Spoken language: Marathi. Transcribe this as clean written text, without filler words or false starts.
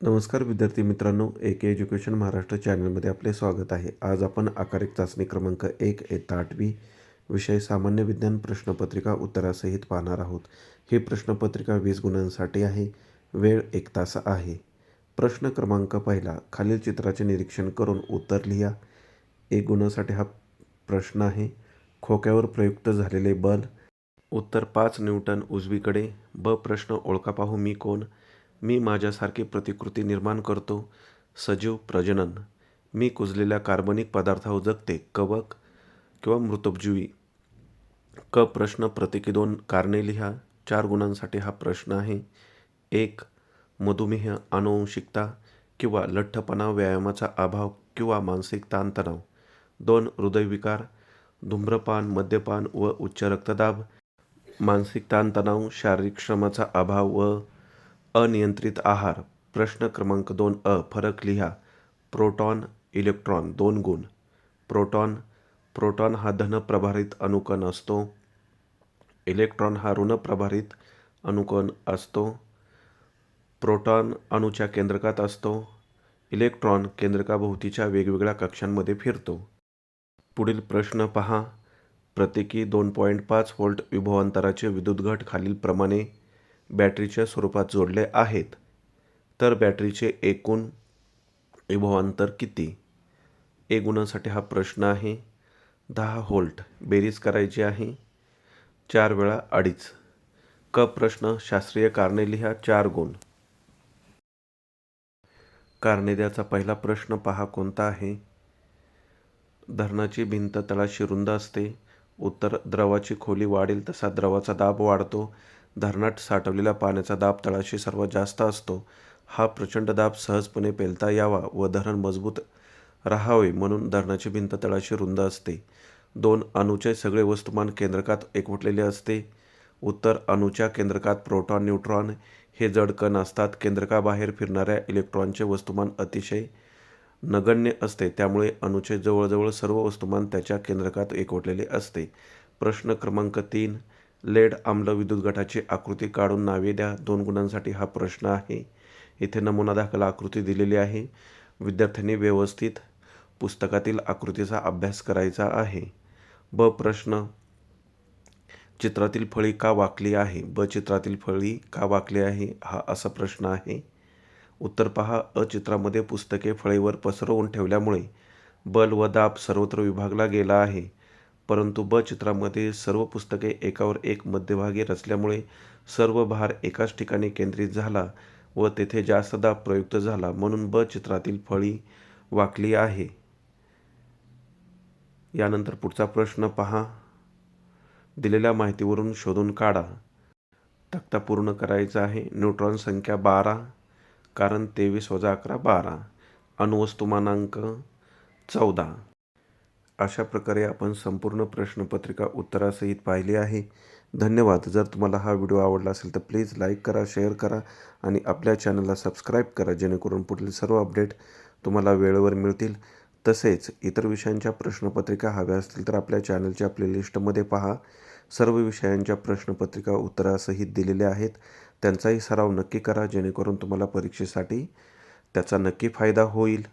नमस्कार विद्यार्थी मित्रांनो, AK एज्युकेशन महाराष्ट्र चॅनलमध्ये आपले स्वागत आहे. आज आपण आकारिक चाचणी क्रमांक 1 इयत्ता 8वी विषय सामान्य विज्ञान प्रश्नपत्रिका उत्तरासहित पाहणार आहोत. ही प्रश्नपत्रिका 20 गुणांसाठी आहे. वेळ 1 तास आहे. प्रश्न क्रमांक पहिला, खालील चित्राचे निरीक्षण करून उत्तर लिहा. 1 गुणासाठी हा प्रश्न आहे. खोक्यावर प्रयुक्त झालेले बल. उत्तर 5 न्यूटन उजवीकडे. ब प्रश्न, ओळखा पाहू मी कोण? मी माझ्यासारखी प्रतिकृती निर्माण करतो. सजीव प्रजनन. मी कुजलेल्या कार्बनिक पदार्थावर जगते. कवक किंवा मृतोपजीवी. क प्रश्न, प्रत्येकी 2 कारणे लिहा. 4 गुणांसाठी हा प्रश्न आहे. 1. मधुमेह, आनुवंशिकता किंवा लठ्ठपणा, व्यायामाचा अभाव किंवा मानसिक ताणतणाव. 2. हृदयविकार, धूम्रपान, मद्यपान व उच्च रक्तदाब. मानसिक ताणतणाव, शारीरिक श्रमाचा अभाव व अनियंत्रित आहार. प्रश्न क्रमांक 2 अ, फरक लिहा. Proton, electron. 2 गुण. प्रोटॉन हा धन प्रभारित अणुकण असतो. इलेक्ट्रॉन हा ऋण प्रभारित अणुकण असतो. प्रोटॉन अणूच्या केंद्रकात असतो. इलेक्ट्रॉन केंद्रकाभोवतीच्या वेगवेगळ्या कक्षांमध्ये फिरतो. पुढील प्रश्न पहा. प्रत्येकी 2.5 व्होल्ट विभवांतराचे विद्युत घट खालीलप्रमाणे बॅटरीच्या स्वरूपात जोडले आहेत, तर बॅटरीचे एकूण विभवांतर किती? 1 गुणांसाठी हा प्रश्न आहे. 10 व्होल्ट. बेरीज करायची आहे. 4 वेळा 2.5. क प्रश्न, शास्त्रीय कारणे लिहा. 4 गुण. कारणे द्याचा पहिला प्रश्न पहा कोणता आहे. धरणाची भिंत तळाशी रुंद असते. उत्तर, द्रवाची खोली वाढेल तसा द्रवाचा दाब वाढतो. धरणात साठवलेल्या पाण्याचा दाब तळाशी सर्वात जास्त असतो. हा प्रचंड दाब सहजपणे पेलता यावा व धरण मजबूत राहावे म्हणून धरणाची भिंत तळाशी रुंद असते. 2. अणूचे सगळे वस्तुमान केंद्रकात एकवटलेले असते. उत्तर, अणूच्या केंद्रकात प्रोटॉन, न्यूट्रॉन हे जड कण असतात. केंद्रकाबाहेर फिरणाऱ्या इलेक्ट्रॉनचे वस्तुमान अतिशय नगण्य असते, त्यामुळे अणूचे जवळजवळ सर्व वस्तुमान त्याच्या केंद्रकात एकवटलेले असते. प्रश्न क्रमांक 3, लेड आम्ल विद्युत गटाची आकृती काढून नावे द्या. 2 गुणांसाठी हा प्रश्न आहे. इथे नमुना दाखल आकृती दिलेली आहे. विद्यार्थ्यांनी व्यवस्थित पुस्तकातील आकृतीचा अभ्यास करायचा आहे. ब प्रश्न, चित्रातील फळी का वाकली आहे? ब चित्रातील फळी का वाकली आहे हा असा प्रश्न आहे. उत्तर पहा. अ चित्रामध्ये पुस्तके फळीवर पसरवून ठेवल्यामुळे बल व दाब सर्वत्र विभागला गेला आहे. परंतु ब चित्रामध्ये सर्व पुस्तके एकावर एक मध्यभागी रचल्यामुळे सर्व भार एकाच ठिकाणी केंद्रित झाला व तेथे जास्त दाब प्रयुक्त झाला, म्हणून ब चित्रातील फळी वाकली आहे. यानंतर पुढचा प्रश्न पहा. दिलेल्या माहितीवरून शोधून काढा. तक्ता पूर्ण करायचा आहे. न्यूट्रॉन संख्या 12, कारण 23 + 11 12. अणुवस्तुमानांक 14. अशा प्रकारे आपण संपूर्ण प्रश्नपत्रिका उत्तरासहित पाहिली आहे. धन्यवाद. जर तुम्हाला हा व्हिडिओ आवडला असेल तर प्लीज लाईक करा, शेअर करा आणि आपल्या चॅनलला सबस्क्राईब करा, जेणेकरून पुढील सर्व अपडेट तुम्हाला वेळेवर मिळतील. तसेच इतर विषयांच्या प्रश्नपत्रिका हव्या असतील तर आपल्या चॅनलच्या प्लेलिस्टमध्ये पहा. सर्व विषयांच्या प्रश्नपत्रिका उत्तरासहित दिलेल्या आहेत. त्यांचाही सराव नक्की करा, जेणेकरून तुम्हाला परीक्षेसाठी त्याचा नक्की फायदा होईल.